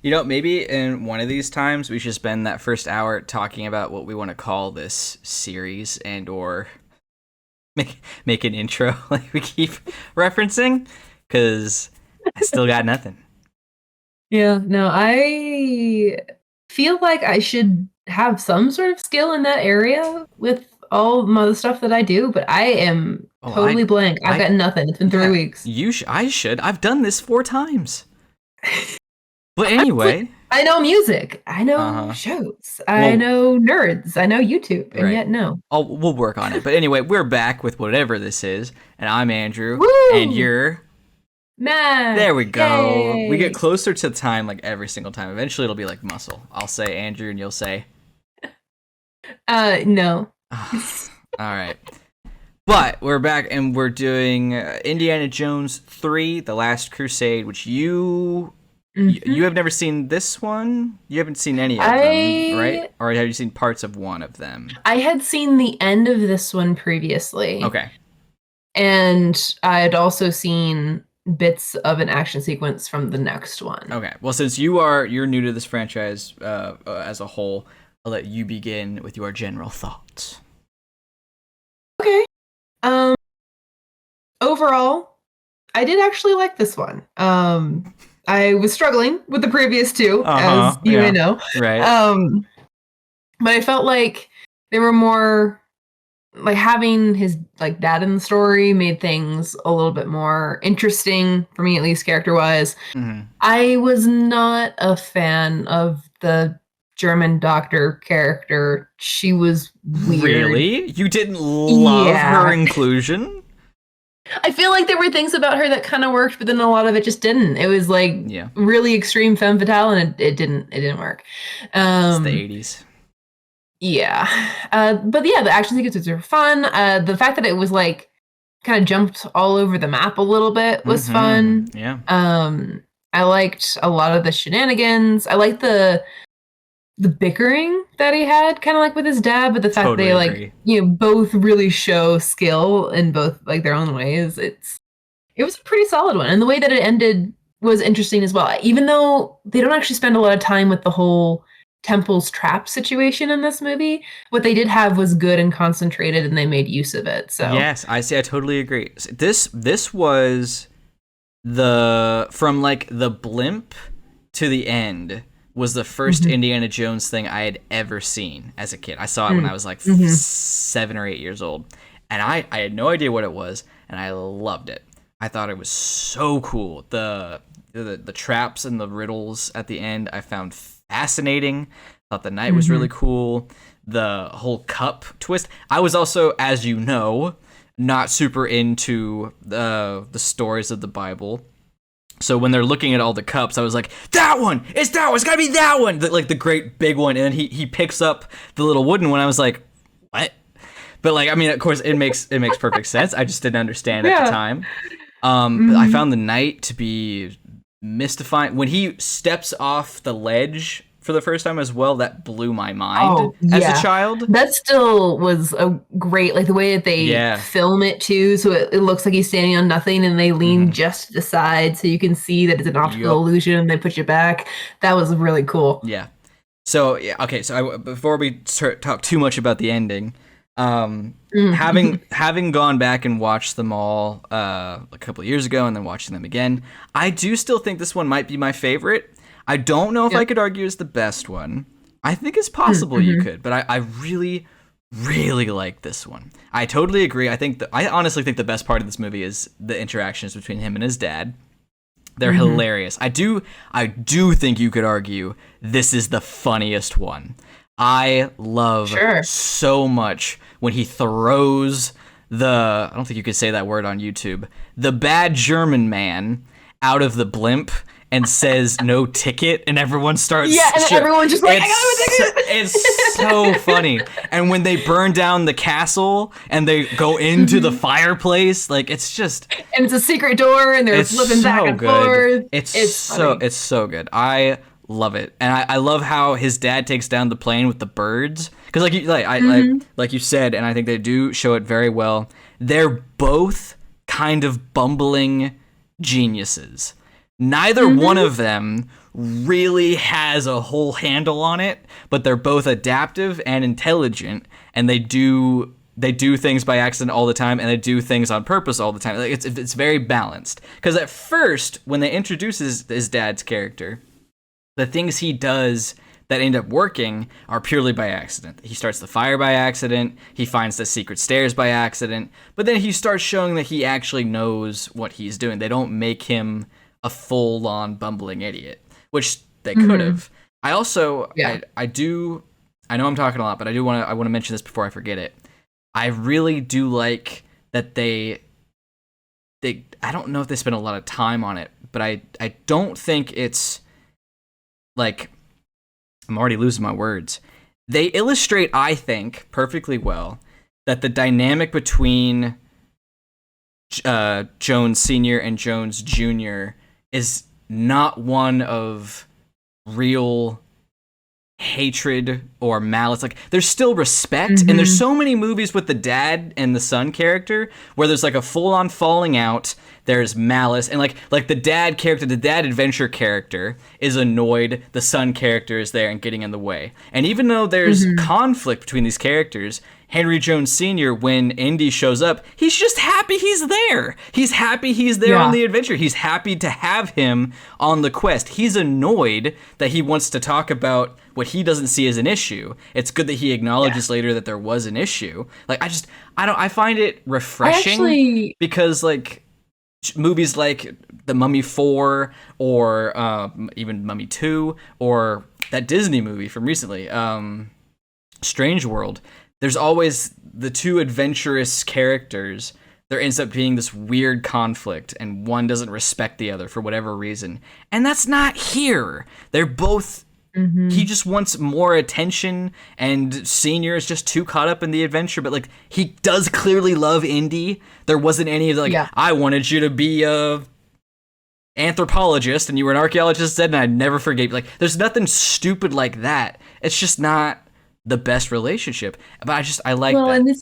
Maybe in one of these times we should spend that first hour talking about what we want to call this series and or make an intro like we keep referencing, because I still got nothing. Yeah, no, I feel like I should have some sort of skill in that area with all the stuff that I do, but I am totally blank. I've got nothing. It's been 3 weeks. I should. I've done this 4 times. But anyway, I know music. I know shows. I know nerds. I know YouTube. And yet, no. We'll work on it. But anyway, we're back with whatever this is. And I'm Andrew. Woo! And you're... Matt. There we go. Yay. We get closer to time like every single time. Eventually it'll be like muscle. I'll say Andrew and you'll say... No. All right. But we're back and we're doing Indiana Jones 3, The Last Crusade, which you have never seen this one? You haven't seen any of them, right? Or have you seen parts of one of them? I had seen the end of this one previously. Okay. And I had also seen bits of an action sequence from the next one. Okay. Well, since you're new to this franchise as a whole, I'll let you begin with your general thoughts. Okay. Overall, I did actually like this one. I was struggling with the previous two, as you may know. Right. But I felt like they were more like having his like dad in the story made things a little bit more interesting for me, at least character-wise. Mm-hmm. I was not a fan of the German doctor character. She was weird. Really? You didn't love her inclusion? I feel like there were things about her that kind of worked, but then a lot of it just didn't. It was like really extreme femme fatale, and it didn't work. It's the 80s. Yeah. But yeah, the action sequences were fun. The fact that it was like kind of jumped all over the map a little bit was fun. Yeah. I liked a lot of the shenanigans. I liked the bickering that he had, kind of like with his dad, but the fact that they like both really show skill in both like their own ways. It was a pretty solid one, and the way that it ended was interesting as well. Even though they don't actually spend a lot of time with the whole Temple's trap situation in this movie, what they did have was good and concentrated, and they made use of it. So yes, I totally agree. This was from like the blimp to the end was the first Indiana Jones thing I had ever seen as a kid. I saw it when I was like 7 or 8 years old, and I had no idea what it was, and I loved it. I thought it was so cool. The traps and the riddles at the end I found fascinating. Thought the night was really cool. The whole cup twist. I was also, as you know, not super into the stories of the Bible. So when they're looking at all the cups, I was like, that one! It's that one! It's gotta be that one! Like the great big one. And then he picks up the little wooden one. I was like, what? But like, I mean, of course, it makes perfect sense. I just didn't understand at the time. But I found the night to be mystifying. When he steps off the ledge for the first time as well, that blew my mind as a child. That still was a great, like the way that they film it too, so it looks like he's standing on nothing, and they lean just to the side so you can see that it's an optical illusion, and they put you back. That was really cool. Yeah. So before we talk too much about the ending, having gone back and watched them all a couple of years ago and then watching them again, I do still think this one might be my favorite. I don't know if I could argue it's the best one. I think it's possible you could, but I really, really like this one. I totally agree. I honestly think the best part of this movie is the interactions between him and his dad. They're hilarious. I do think you could argue this is the funniest one. I love so much when he throws I don't think you could say that word on YouTube, the bad German man out of the blimp and says no ticket, and everyone starts everyone's just like, I got a ticket. It's so funny. And when they burn down the castle and they go into the fireplace, like it's just, and it's a secret door, and they're flipping back and forth. It's so good. I love it, and I love how his dad takes down the plane with the birds, because like you said, and I think they do show it very well. They're both kind of bumbling geniuses. Neither one of them really has a whole handle on it, but they're both adaptive and intelligent, and they do things by accident all the time, and they do things on purpose all the time. Like it's very balanced. Because at first, when they introduce his dad's character, the things he does that end up working are purely by accident. He starts the fire by accident. He finds the secret stairs by accident. But then he starts showing that he actually knows what he's doing. They don't make him a full-on bumbling idiot, which they could have. I also, I know I'm talking a lot, but I want to mention this before I forget it. I really do like that they I don't know if they spend a lot of time on it, but I don't think it's like, I'm already losing my words. They illustrate, I think, perfectly well that the dynamic between Jones Sr. and Jones Jr. is not one of real hatred or malice. Like, there's still respect, and there's so many movies with the dad and the son character where there's like a full-on falling out, there's malice, and like the dad character, the dad adventure character is annoyed, the son character is there and getting in the way. And even though there's conflict between these characters, Henry Jones Sr., when Indy shows up, he's just happy he's there. He's happy he's there on the adventure. He's happy to have him on the quest. He's annoyed that he wants to talk about what he doesn't see as an issue. It's good that he acknowledges later that there was an issue. Like, I find it refreshing because, like, movies like The Mummy 4 or even Mummy 2 or that Disney movie from recently, Strange World, there's always the two adventurous characters. There ends up being this weird conflict, and one doesn't respect the other for whatever reason. And that's not here. They're both... He just wants more attention, and Senior is just too caught up in the adventure. But, like, he does clearly love Indy. There wasn't any of the, like, I wanted you to be a anthropologist, and you were an archaeologist instead, and I'd never forget. Like, there's nothing stupid like that. It's just not the best relationship. But I like that. And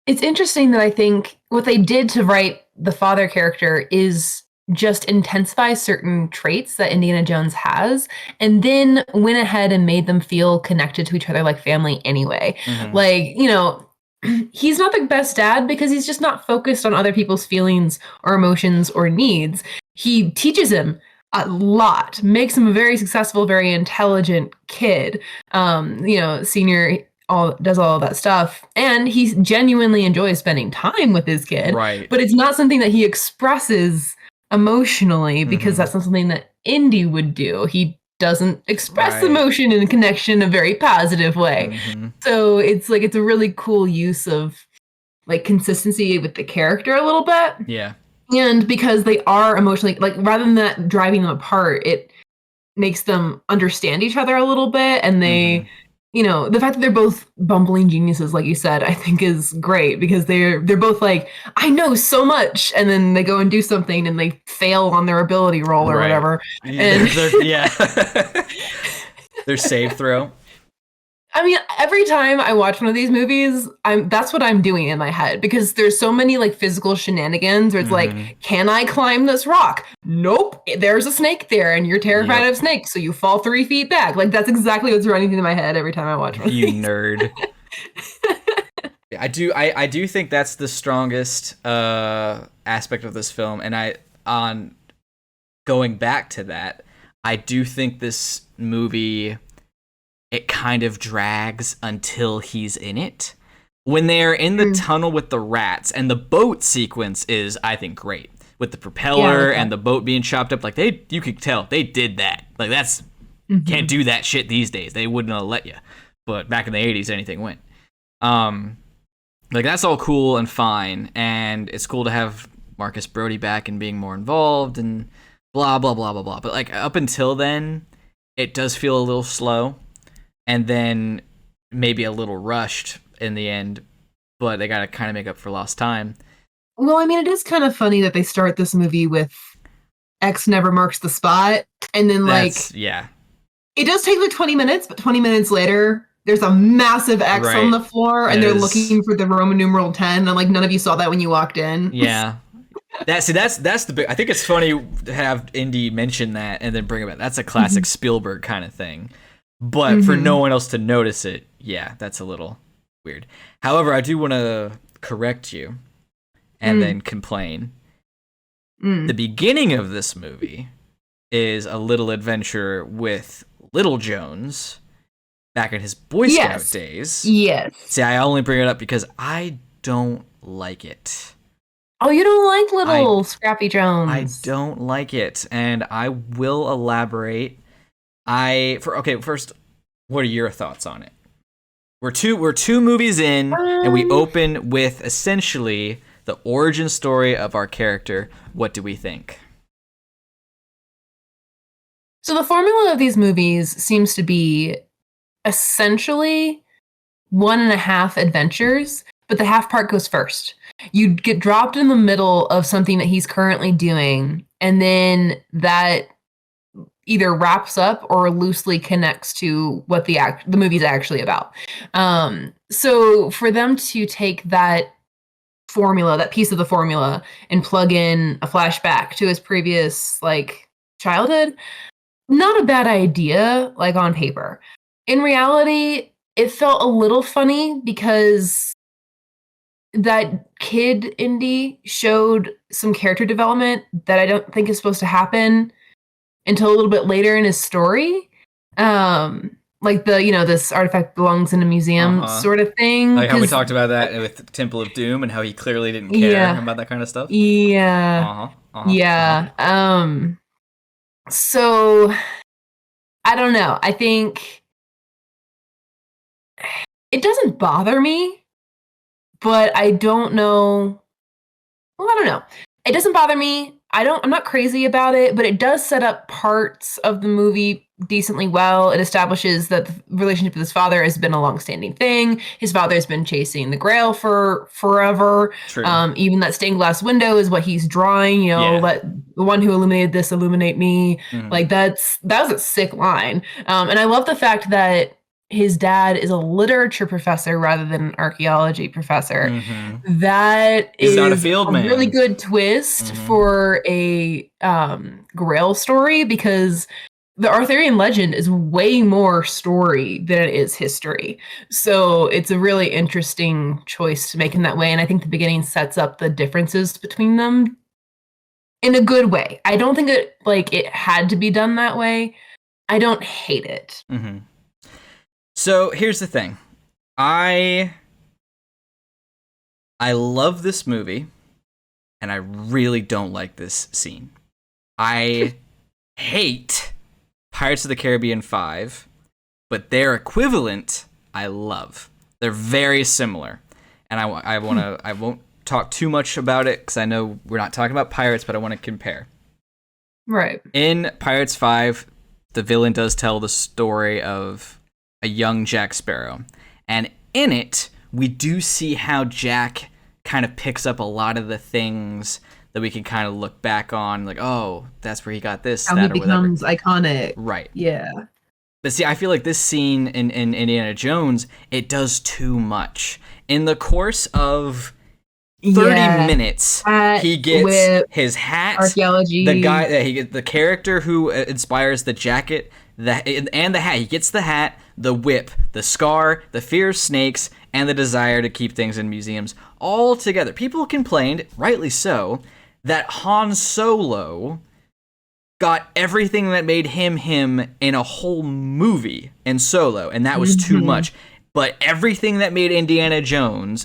it's interesting that I think what they did to write the father character is just intensify certain traits that Indiana Jones has, and then went ahead and made them feel connected to each other like family anyway. Like, you know, he's not the best dad because he's just not focused on other people's feelings or emotions or needs. He teaches him a lot, makes him a very successful, very intelligent kid. You know, Senior does all of that stuff, and he genuinely enjoys spending time with his kid. Right. But it's not something that he expresses emotionally, because that's not something that Indy would do. He doesn't express emotion and connection in a very positive way. So it's like, it's a really cool use of like consistency with the character a little bit. Yeah. And because they are emotionally, like, rather than that driving them apart, it makes them understand each other a little bit. And they, you know, the fact that they're both bumbling geniuses, like you said, I think is great, because they're both like, I know so much, and then they go and do something and they fail on their ability roll or whatever. And their save throw. I mean, every time I watch one of these movies, that's what I'm doing in my head, because there's so many like physical shenanigans where it's like, can I climb this rock? Nope, there's a snake there, and you're terrified of snakes, so you fall 3 feet back. Like, that's exactly what's running through my head every time I watch one. You nerd. I do think that's the strongest aspect of this film, and on going back to that, I do think this movie, it kind of drags until he's in it. When they're in the tunnel with the rats, and the boat sequence is, I think, great. With the propeller and the boat being chopped up, like, you could tell they did that. Like, that's, can't do that shit these days. They wouldn't have let you. But back in the 80s, anything went. Like, that's all cool and fine, and it's cool to have Marcus Brody back and being more involved and blah, blah, blah, blah, blah. But, like, up until then, it does feel a little slow. And then maybe a little rushed in the end, but they got to kind of make up for lost time. Well, I mean, it is kind of funny that they start this movie with X never marks the spot, and then it does take like 20 minutes, but 20 minutes later, there's a massive X on the floor, and they're looking for the Roman numeral 10, and like none of you saw that when you walked in. Yeah. That's the big. I think it's funny to have Indy mention that and then bring it back. That's a classic Spielberg kind of thing. But for no one else to notice it, yeah, that's a little weird. However, I do want to correct you and then complain. The beginning of this movie is a little adventure with Little Jones back in his Boy Scout days. Yes. See, I only bring it up because I don't like it. Oh, you don't like little Scrappy Jones? I don't like it, and I will elaborate. First, what are your thoughts on it? We're two movies in, and we open with essentially the origin story of our character. What do we think? So the formula of these movies seems to be essentially 1.5 adventures, but the half part goes first. You get dropped in the middle of something that he's currently doing, and then that either wraps up or loosely connects to what the movie's actually about. So for them to take that formula, that piece of the formula, and plug in a flashback to his previous childhood, not a bad idea, on paper. In reality, it felt a little funny because that kid Indy showed some character development that I don't think is supposed to happen until a little bit later in his story. This artifact belongs in a museum sort of thing. Like how we talked about that with Temple of Doom and how he clearly didn't care about that kind of stuff. Yeah. So I don't know. I think it doesn't bother me, but I don't know. Well, I don't know. It doesn't bother me. I'm not crazy about it, but it does set up parts of the movie decently well. It establishes that the relationship with his father has been a long-standing thing. His father has been chasing the Grail for forever. True. Even that stained glass window is what he's drawing. Let the one who illuminated this illuminate me. That was a sick line. And I love the fact that his dad is a literature professor rather than an archaeology professor. That He's is not a field man. Really good twist for a Grail story, because the Arthurian legend is way more story than it is history. So it's a really interesting choice to make in that way. And I think the beginning sets up the differences between them in a good way. I don't think it had to be done that way. I don't hate it. So here's the thing. I love this movie, and I really don't like this scene. I hate Pirates of the Caribbean 5, but their equivalent I love. They're very similar. And I won't talk too much about it because I know we're not talking about pirates, but I want to compare. Right. In Pirates 5, the villain does tell the story of a young Jack Sparrow. And in it, we do see how Jack kind of picks up a lot of the things that we can kind of look back on, like, oh, that's where he got this, how that, he or whatever. becomes iconic. Right. Yeah. But see, I feel like this scene in Indiana Jones, it does too much. In the course of 30 minutes, he gets his hat, archaeology, the character who inspires the jacket, and the hat. He gets the hat, the whip, the scar, the fear of snakes, and the desire to keep things in museums all together. People complained, rightly so, that Han Solo got everything that made him in a whole movie in Solo, and that was too much. But everything that made Indiana Jones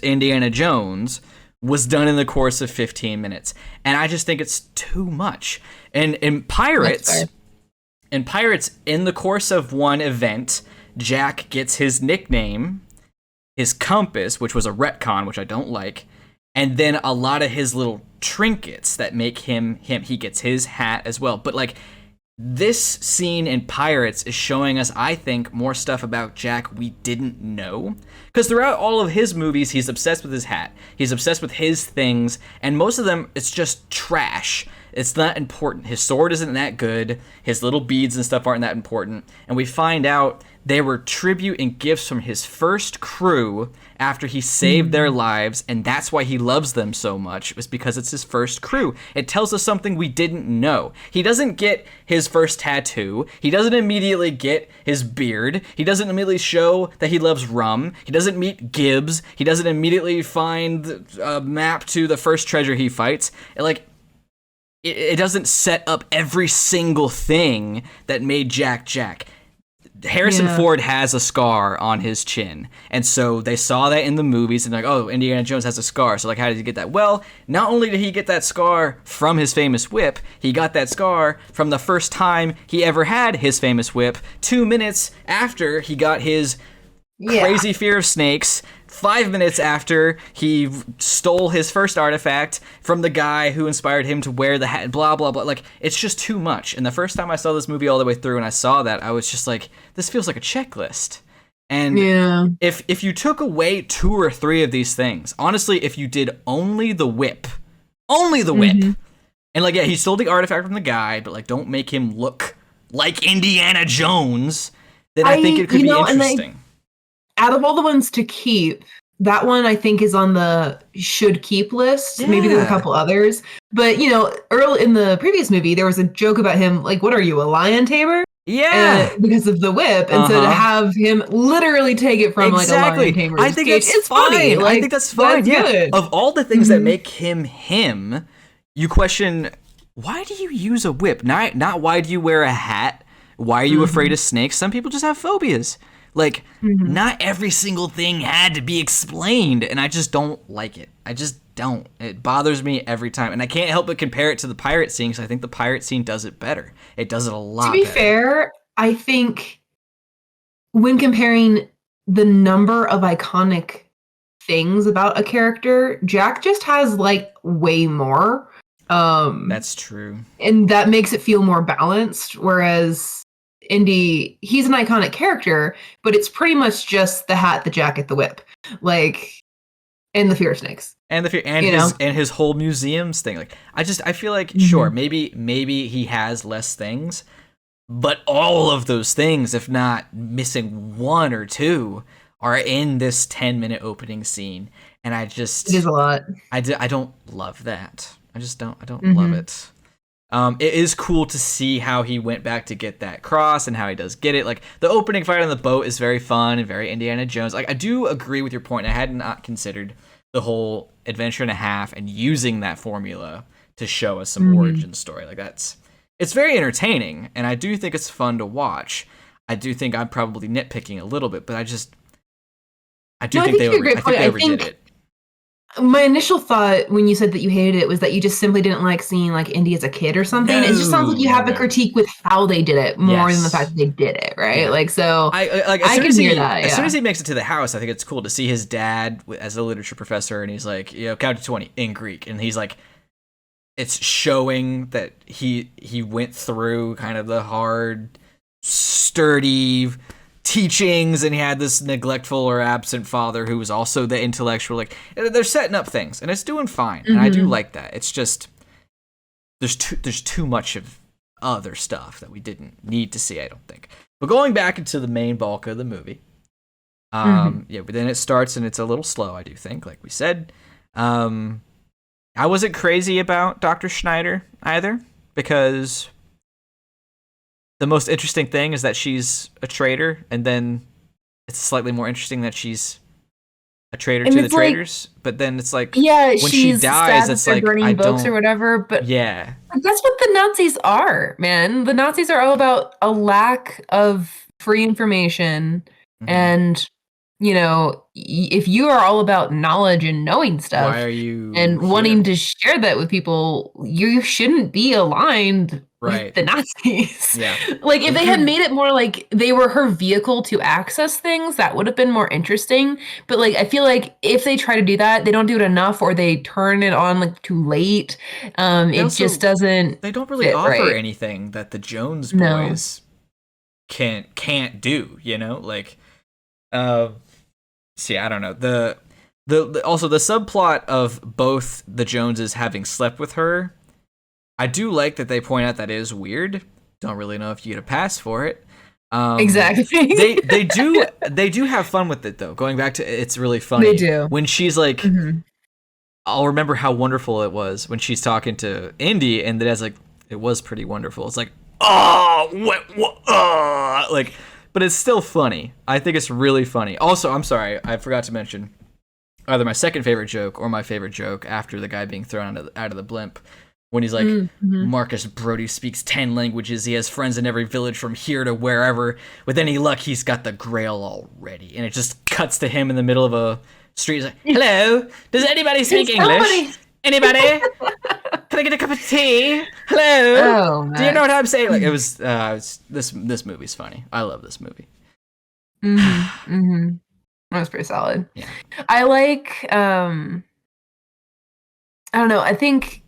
was done in the course of 15 minutes. And I just think it's too much. And in Pirates, in the course of one event, Jack gets his nickname, his compass, which was a retcon, which I don't like, and then a lot of his little trinkets that make him. He gets his hat as well. But this scene in Pirates is showing us, I think, more stuff about Jack we didn't know. Because throughout all of his movies, he's obsessed with his hat. He's obsessed with his things, and most of them, it's just trash. It's not important. His sword isn't that good. His little beads and stuff aren't that important. And we find out they were tribute and gifts from his first crew after he saved their lives, and that's why he loves them so much. It was because it's his first crew. It tells us something we didn't know. He doesn't get his first tattoo. He doesn't immediately get his beard. He doesn't immediately show that he loves rum. He doesn't meet Gibbs. He doesn't immediately find a map to the first treasure he fights. It doesn't set up every single thing that made Jack Jack. Harrison Ford has a scar on his chin, and so they saw that in the movies, and like, oh, Indiana Jones has a scar, so like, how did he get that? Well, not only did he get that scar from his famous whip, he got that scar from the first time he ever had his famous whip, 2 minutes after he got his crazy fear of snakes, 5 minutes after he stole his first artifact from the guy who inspired him to wear the hat, blah, blah, blah. Like, it's just too much. And the first time I saw this movie all the way through and I saw that, I was just like, this feels like a checklist. And if you took away 2 or 3 of these things, honestly, if you did only the whip, and like, yeah, he stole the artifact from the guy, but like, don't make him look like Indiana Jones, then I think it could be interesting. Out of all the ones to keep, that one I think is on the should keep list. Yeah. Maybe there's a couple others. But, you know, early in the previous movie, there was a joke about him, like, what are you, a lion tamer? Yeah. Because of the whip. And so to have him literally take it from like a lion tamer. I think it's fine. Funny. Like, I think that's fine. That's good. Of all the things that make him him, you question, why do you use a whip? Not why do you wear a hat? Why are you afraid of snakes? Some people just have phobias. Like, not every single thing had to be explained, and I just don't like it. I just don't. It bothers me every time, and I can't help but compare it to the pirate scene, because I think the pirate scene does it better. It does it a lot better. To be fair, I think when comparing the number of iconic things about a character, Jack just has, like, way more. That's true. And that makes it feel more balanced, whereas Indy, he's an iconic character, but it's pretty much just the hat, the jacket, the whip, like, and the fear of snakes, and his whole museums thing. Like, I feel like sure, maybe he has less things, but all of those things, if not missing 1 or 2, are in this 10-minute opening scene, and it is a lot. I don't love that. I don't love it. It is cool to see how he went back to get that cross and how he does get it. Like, the opening fight on the boat is very fun and very Indiana Jones. Like, I do agree with your point. I had not considered the whole adventure and a half and using that formula to show us some origin story. Like, it's very entertaining, and I do think it's fun to watch. I do think I'm probably nitpicking a little bit, but I think they overdid it. My initial thought when you said that you hated it was that you just simply didn't like seeing like Indy as a kid or something. It just sounds like you have a critique with how they did it more than the fact that they did it, right? Yeah. Like, so I can hear that. Yeah. As soon as he makes it to the house, I think it's cool to see his dad as a literature professor, and he's like, count to 20 in Greek, and he's like, it's showing that he went through kind of the hard, sturdy teachings, and he had this neglectful or absent father who was also the intellectual. Like, they're setting up things, and it's doing fine, and I do like that. It's just there's too much of other stuff that we didn't need to see, I don't think. But going back into the main bulk of the movie, but then it starts and it's a little slow, I do think, like we said. I wasn't crazy about Dr. Schneider either, because the most interesting thing is that she's a traitor, and then it's slightly more interesting that she's a traitor to the traitors. But then it's like, when she dies, it's like, burning books or whatever. But yeah, that's what the Nazis are, man. The Nazis are all about a lack of free information, and if you are all about knowledge and knowing stuff, why are you wanting to share that with people? You shouldn't be aligned with the Nazis. Yeah. Like, if they had made it more like they were her vehicle to access things, that would have been more interesting. But like, I feel like if they try to do that, they don't do it enough, or they turn it on like too late. It just doesn't. They don't really offer anything that the Jones boys can't do. Like, see, I don't know. The also the subplot of both the Joneses having slept with her I do like that they point out that is weird. Don't really know if you get a pass for it. Exactly. they do have fun with it though. Going back to it's really funny. They do. When she's like, I'll remember how wonderful it was when she's talking to Indy, and that's like, it was pretty wonderful. It's like, oh, what, like, but it's still funny. I think it's really funny. Also, I'm sorry, I forgot to mention either my second favorite joke or my favorite joke after the guy being thrown out of the blimp. When he's like, Marcus Brody speaks 10 languages. He has friends in every village from here to wherever. With any luck, he's got the Grail already. And it just cuts to him in the middle of a street. He's like, hello, does anybody speak English? Anybody? Can I get a cup of tea? Hello? Do you know what I'm saying? Like, it was, this movie's funny. I love this movie. That was pretty solid. Yeah. I like, I don't know, I think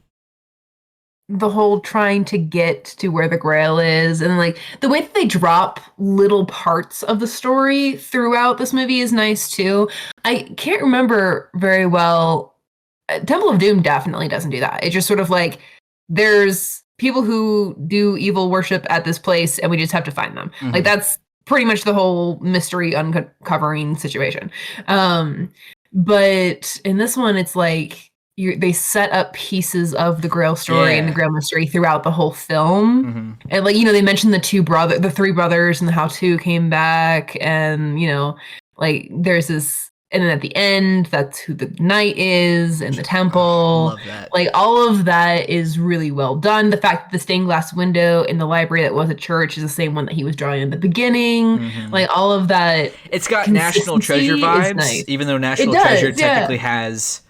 the whole trying to get to where the Grail is, and like the way that they drop little parts of the story throughout this movie is nice too. I can't remember very well. Temple of Doom definitely doesn't do that. It's just sort of like there's people who do evil worship at this place and we just have to find them. Like that's pretty much the whole mystery uncovering situation. But in this one, it's like they set up pieces of the Grail story and the Grail mystery throughout the whole film. And like, you know, they mentioned the three brothers and how two came back, and, you know, like there's this, and then at the end, that's who the knight is and the temple. Love that. Like all of that is really well done. The fact that the stained glass window in the library that was a church is the same one that he was drawing in the beginning. Like all of that. It's got National Treasure vibes, nice. Even though National Treasure technically has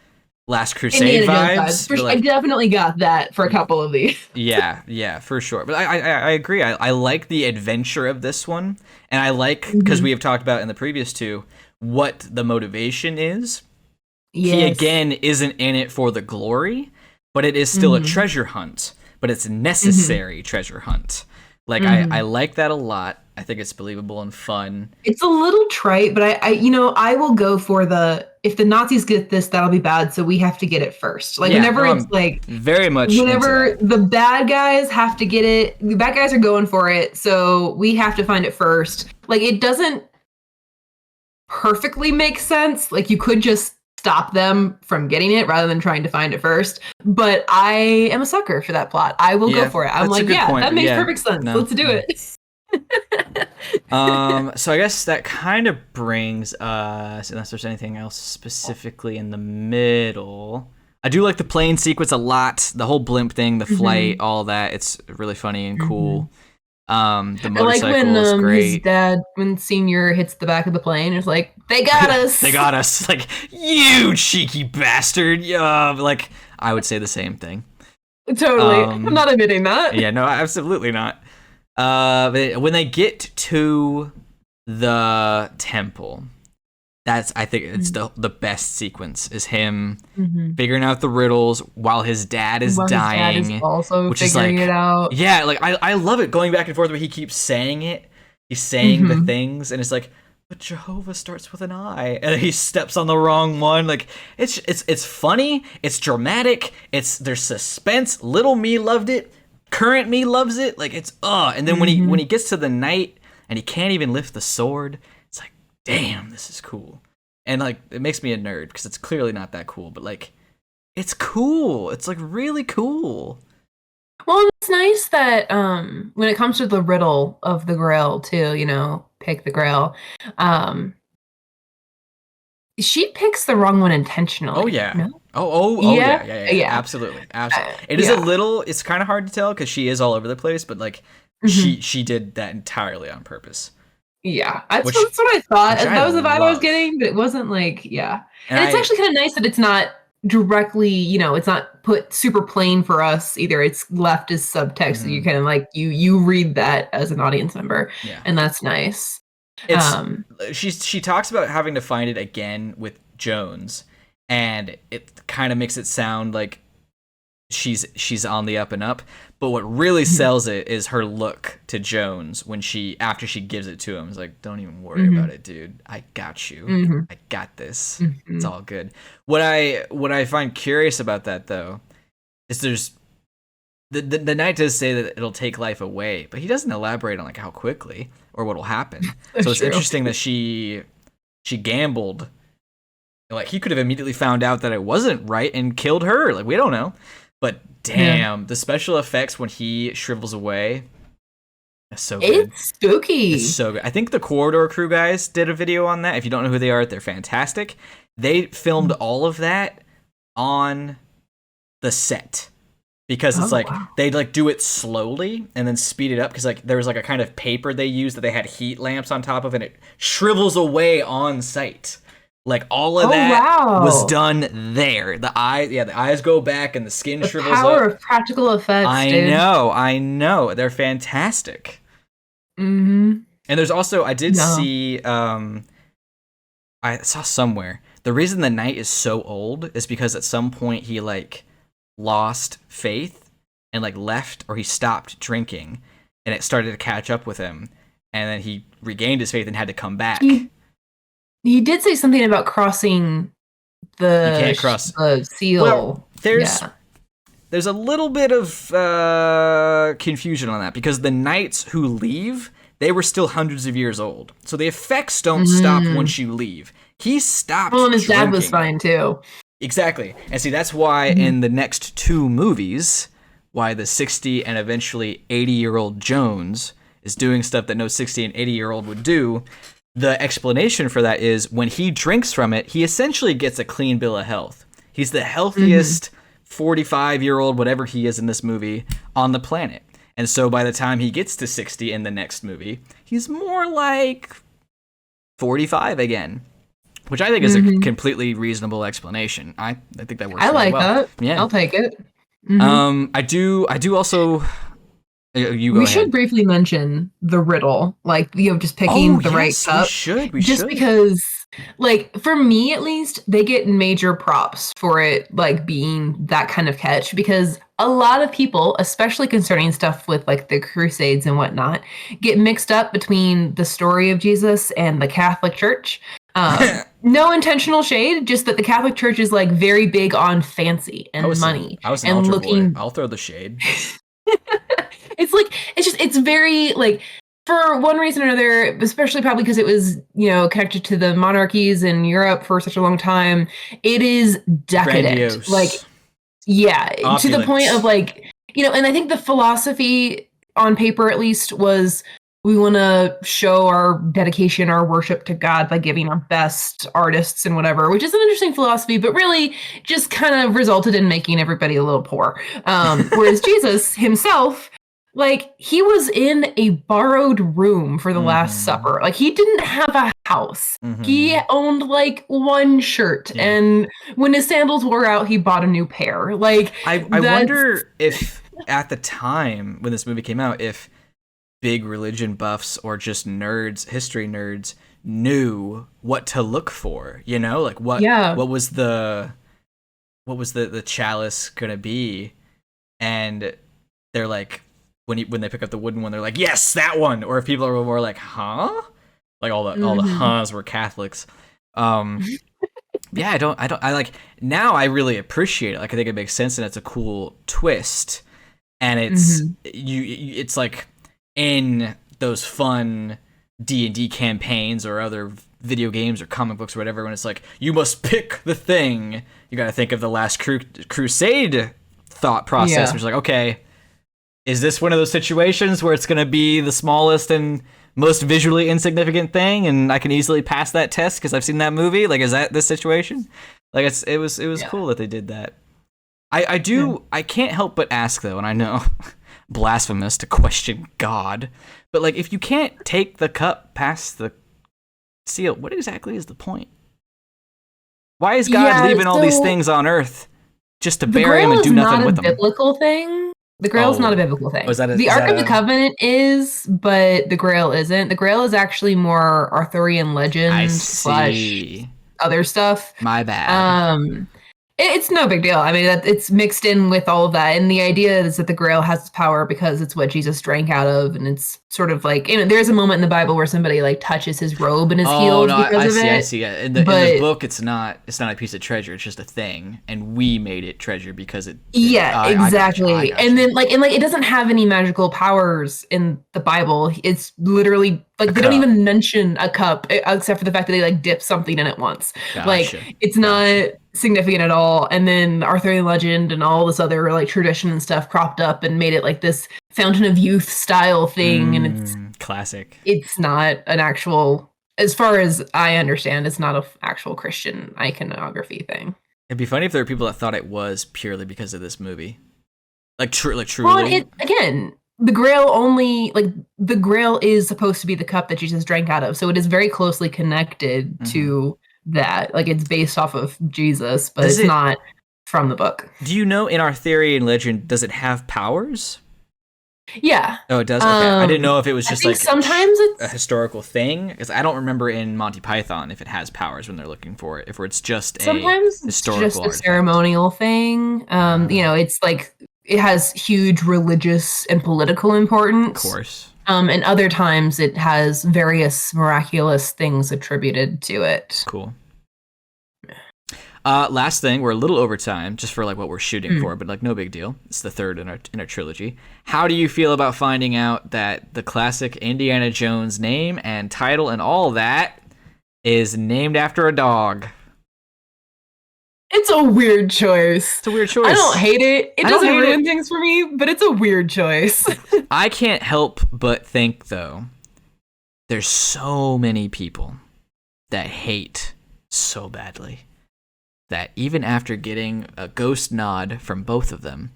Last Crusade vibes. Like, I definitely got that for a couple of these. yeah, for sure. But I agree. I like the adventure of this one, and I like, because we have talked about in the previous two, what the motivation is. He again isn't in it for the glory, but it is still a treasure hunt, but it's necessary treasure hunt. Like I like that a lot. I think it's believable and fun. It's a little trite, but I will go for if the Nazis get this, that'll be bad, so we have to get it first. Like whenever it's like very much whenever the bad guys have to get it, the bad guys are going for it, so we have to find it first. Like it doesn't perfectly make sense. Like you could just stop them from getting it rather than trying to find it first. But I am a sucker for that plot. I will go for it. I'm like, that makes perfect sense. No. Let's do it. So I guess that kind of brings us, unless there's anything else specifically in the middle. I do like the plane sequence a lot. The whole blimp thing, the flight, all that. It's really funny and cool. The motorcycle is great. His dad, when Senior hits the back of the plane, is like, they got us. They got us. Like, you cheeky bastard. Yeah, like I would say the same thing. Totally. I'm not admitting that. Yeah, no, absolutely not. But when they get to the temple, I think it's the best sequence is him figuring out the riddles while his dad is dying. His dad is also which figuring it out. Yeah, like I love it going back and forth where he keeps saying it. He's saying the things, and it's like, but Jehovah starts with an I, and he steps on the wrong one. Like it's funny, it's dramatic, there's suspense. Little me loved it. Current me loves it. Like it's and then when he gets to the knight and he can't even lift the sword, it's like, damn, this is cool. And like it makes me a nerd because it's clearly not that cool, but like it's cool. It's like really cool. Well, it's nice that when it comes to the riddle of the Grail too, you know, pick the Grail. She picks the wrong one intentionally. Oh yeah. No? Yeah. Absolutely. It is a little. It's kind of hard to tell because she is all over the place, but like she did that entirely on purpose. Yeah, that's what I thought. That was the vibe I was getting, but it wasn't like and it's actually kind of nice that it's not directly, you know, it's not put super plain for us either. It's left as subtext, so you kind of like you read that as an audience member, and that's nice. She talks about having to find it again with Jones, and it kind of makes it sound like she's on the up and up, but what really sells it is her look to Jones when after she gives it to him. It's like, don't even worry about it, dude. I got you. I got this. It's all good. What I find curious about that though is there's the knight does say that it'll take life away, but he doesn't elaborate on like how quickly or what'll happen. So it's interesting that she gambled. Like, he could have immediately found out that it wasn't right and killed her. Like, we don't know. But damn, the special effects when he shrivels away, that's so good. It's spooky. It's so good. I think the Corridor Crew guys did a video on that. If you don't know who they are, they're fantastic. They filmed all of that on the set. Because it's they like do it slowly and then speed it up, because like there was like a kind of paper they used that they had heat lamps on top of, and it shrivels away on site. Like, all of that was done there. The eyes go back and the skin shrivels up. The power of practical effects. I know. They're fantastic. Mm-hmm. And there's also, I did see, I saw somewhere, the reason the knight is so old is because at some point he like lost faith and like left, or he stopped drinking, and it started to catch up with him, and then he regained his faith and had to come back. He did say something about crossing the, you can't cross the seal. Well, there's a little bit of confusion on that, because the knights who leave, they were still hundreds of years old, so the effects don't stop once you leave. He stopped. Well, and his dad was fine too. Exactly. And see, that's why in the next two movies, why the 60 and eventually 80-year-old Jones is doing stuff that no 60 and 80-year-old would do. The explanation for that is when he drinks from it, he essentially gets a clean bill of health. He's the healthiest 45-year-old, whatever he is in this movie, on the planet. And so by the time he gets to 60 in the next movie, he's more like 45 again. Which I think is a completely reasonable explanation. I think that works. I like that. Yeah, I'll take it. I do also. You go we ahead. Should briefly mention the riddle, like just picking the right cup. We should. Because, like, for me at least, they get major props for it, like being that kind of catch. Because a lot of people, especially concerning stuff with like the Crusades and whatnot, get mixed up between the story of Jesus and the Catholic Church. No intentional shade, just that the Catholic Church is like very big on fancy and money. I was an altar boy. I'll throw the shade. It's very like, for one reason or another, especially probably because it was, connected to the monarchies in Europe for such a long time. It is decadent. Grandiose. Like, Opulent. To the point of like, and I think the philosophy on paper at least was, we want to show our dedication, our worship to God by giving our best artists and whatever, which is an interesting philosophy, but really just kind of resulted in making everybody a little poor. Whereas Jesus himself, like, he was in a borrowed room for the Last Supper. Like, he didn't have a house. He owned like one shirt, and when his sandals wore out, he bought a new pair. Like, I wonder if at the time when this movie came out, if big religion buffs or just nerds, history nerds, knew what to look for, like what was the chalice gonna be, and they're like, when they pick up the wooden one, they're like, yes, that one. Or if people are more like, huh, like all the huhs were Catholics. I like, now I really appreciate it. Like, I think it makes sense, and it's a cool twist, and it's it's like in those fun D&D campaigns or other video games or comic books or whatever, when it's like, you must pick the thing, you got to think of the last Crusade thought process, which is like, okay, is this one of those situations where it's going to be the smallest and most visually insignificant thing, and I can easily pass that test because I've seen that movie? Like, is that this situation? Like, it was cool that they did that. I can't help but ask, though, and I know blasphemous to question God, but like, if you can't take the cup past the seal, what exactly is the point? Why is God leaving all these things on earth just to bury them and do nothing with them? The Grail is not a biblical thing. The Ark of the Covenant is, but the Grail isn't. The Grail is actually more Arthurian legend / other stuff. My bad. It's no big deal. I mean, it's mixed in with all of that. And the idea is that the Grail has power because it's what Jesus drank out of. And it's sort of like, there's a moment in the Bible where somebody like touches his robe and is healed no, because of it. I see. In the book, it's not a piece of treasure. It's just a thing. And we made it treasure because it. Exactly. I gotcha. And then it doesn't have any magical powers in the Bible. It's literally like they don't even mention a cup except for the fact that they like dip something in it once. Gotcha. Like it's not significant at all. And then Arthurian legend and all this other like tradition and stuff cropped up and made it like this Fountain of Youth style thing. And it's classic. It's not an actual, as far as I understand, it's not an actual Christian iconography thing. It'd be funny if there were people that thought it was purely because of this movie. Like truly. Well, again, the Grail is supposed to be the cup that Jesus drank out of. So it is very closely connected to that. Like it's based off of Jesus, but it's not from the book. Do you know in Arthurian legend, does it have powers? Yeah. Oh, it does? Okay. I didn't know if it was just like sometimes it's a historical thing. Because I don't remember in Monty Python if it has powers when they're looking for it. If it's just sometimes a historical it's just a ceremonial thing. It's like it has huge religious and political importance. Of course. And other times it has various miraculous things attributed to it. Cool. Last thing, we're a little over time, just for like what we're shooting for, but like no big deal. It's the third in our trilogy. How do you feel about finding out that the classic Indiana Jones name and title and all that is named after a dog? It's a weird choice. It's a weird choice. I don't hate it. It doesn't ruin things for me, but it's a weird choice. I can't help but think, though, there's so many people that hate so badly that even after getting a ghost nod from both of them,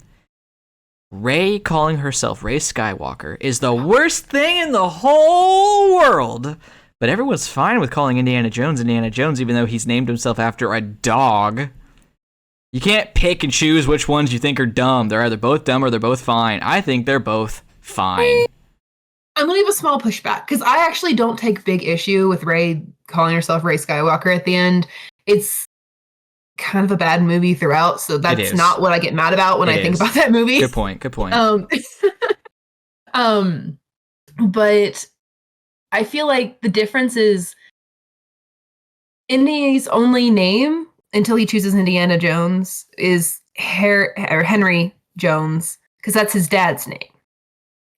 Rey calling herself Rey Skywalker is the worst thing in the whole world. But everyone's fine with calling Indiana Jones, even though he's named himself after a dog. You can't pick and choose which ones you think are dumb. They're either both dumb or they're both fine. I think they're both fine. I'm going to give a small pushback, because I actually don't take big issue with Rey calling herself Rey Skywalker at the end. It's kind of a bad movie throughout, so that's not what I get mad about when I think about that movie. Good point. But I feel like the difference is Indy's only name until he chooses Indiana Jones is Henry Jones, because that's his dad's name.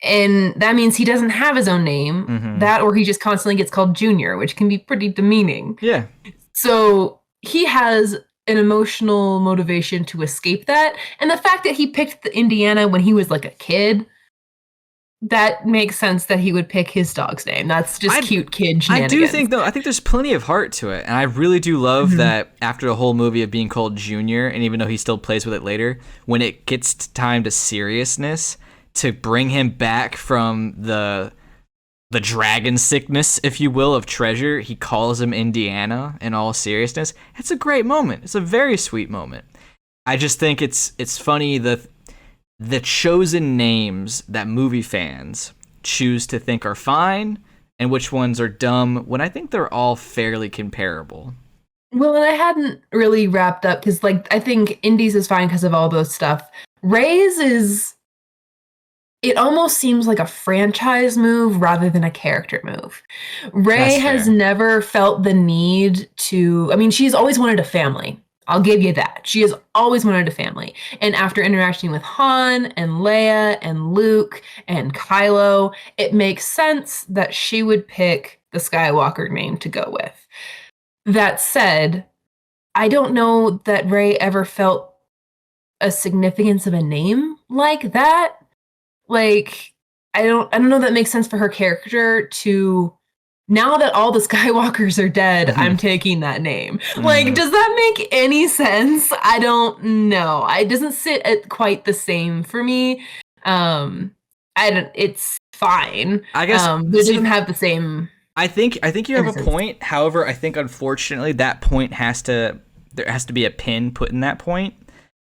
And that means he doesn't have his own name, that or he just constantly gets called Junior, which can be pretty demeaning. Yeah. So he has an emotional motivation to escape that. And the fact that he picked the Indiana when he was like a kid, that makes sense that he would pick his dog's name. That's just cute kid shenanigans. I do think, though, I think there's plenty of heart to it. And I really do love that after the whole movie of being called Junior, and even though he still plays with it later, when it gets time to seriousness, to bring him back from the dragon sickness, if you will, of treasure, he calls him Indiana in all seriousness. It's a great moment. It's a very sweet moment. I just think it's funny the chosen names that movie fans choose to think are fine and which ones are dumb, when I think they're all fairly comparable. Well, and I hadn't really wrapped up, because I think Indy's is fine because of all those stuff. Rey's is... it almost seems like a franchise move rather than a character move. Rey has never felt the need to... I mean, she's always wanted a family. I'll give you that. She has always wanted a family. And after interacting with Han and Leia and Luke and Kylo, it makes sense that she would pick the Skywalker name to go with. That said, I don't know that Rey ever felt a significance of a name like that. Like, I don't know that makes sense for her character to, now that all the Skywalkers are dead, I'm taking that name. Like, does that make any sense? I don't know. It doesn't sit at quite the same for me. It's fine. I guess it doesn't have the same. I think you have a point. However, I think unfortunately that point there has to be a pin put in that point,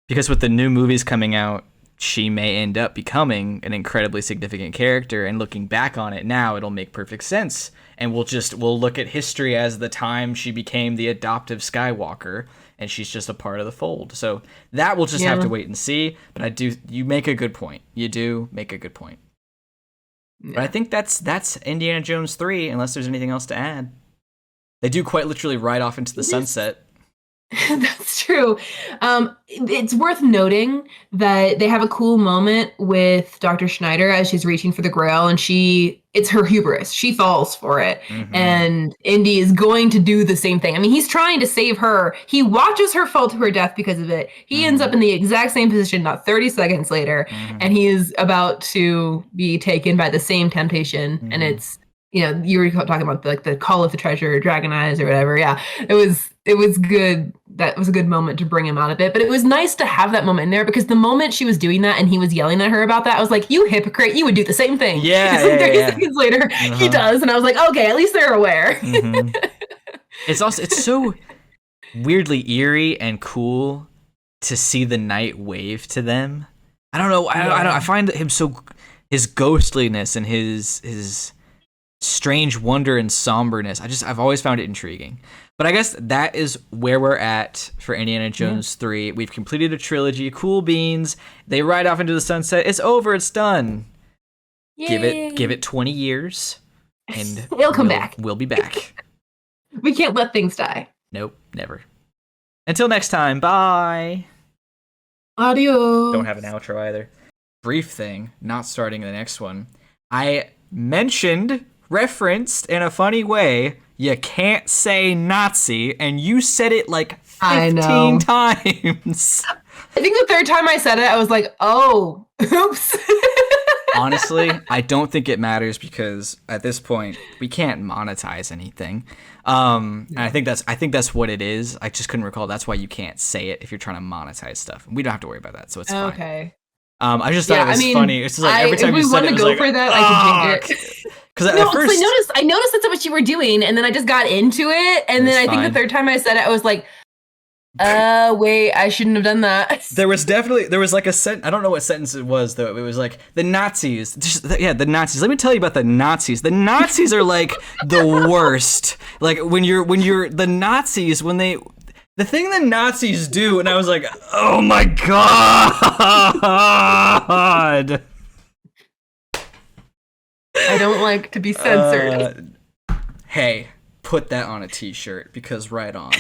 because with the new movies coming out, she may end up becoming an incredibly significant character, and looking back on it now, it'll make perfect sense. And we'll look at history as the time she became the adoptive Skywalker, and she's just a part of the fold. So that we'll just have to wait and see. But you make a good point. You do make a good point. Yeah. But I think that's Indiana Jones 3, unless there's anything else to add. They do quite literally ride off into the sunset. That's true. It's worth noting that they have a cool moment with Dr. Schneider as she's reaching for the Grail, and it's her hubris. She falls for it. Mm-hmm. And Indy is going to do the same thing. I mean, he's trying to save her. He watches her fall to her death because of it. He ends up in the exact same position, not 30 seconds later, and he is about to be taken by the same temptation. And it's, you were talking about the Call of the Treasure, Dragon Eyes or whatever. Yeah, it was good. That was a good moment to bring him out of it. But it was nice to have that moment in there, because the moment she was doing that and he was yelling at her about that, I was like, you hypocrite, you would do the same thing. Yeah. 30 seconds later, he does. And I was like, okay, at least they're aware. It's so weirdly eerie and cool to see the night wave to them. I don't know. I find him his ghostliness and his strange wonder and somberness. I've always found it intriguing. But I guess that is where we're at for Indiana Jones 3. We've completed a trilogy. Cool beans. They ride off into the sunset. It's over. It's done. Yay. Give it 20 years, and it'll come back. We'll be back. We can't let things die. Nope, never. Until next time. Bye. Adios. Don't have an outro either. Brief thing. Not starting the next one. I referenced in a funny way, you can't say Nazi, and you said it like 15 times. I think the third time I said it, I was like, oh, oops. Honestly, I don't think it matters, because at this point, we can't monetize anything. And I think that's what it is. I just couldn't recall. That's why you can't say it if you're trying to monetize stuff. We don't have to worry about that, so it's fine. Okay. I just thought it was funny. It's just like every time you said it, it was like, if we want to go for that, I can change it. Because at first, I noticed that's what you were doing, and then I just got into it, and then I think the third time I said it, I was like, wait, I shouldn't have done that. There was like a sentence. I don't know what sentence it was, though. It was like, the Nazis. The Nazis. Let me tell you about the Nazis. The Nazis are like the worst. Like when you're the Nazis, the thing the Nazis do, and I was like, oh my God. I don't like to be censored. Hey, put that on a t-shirt, because right on.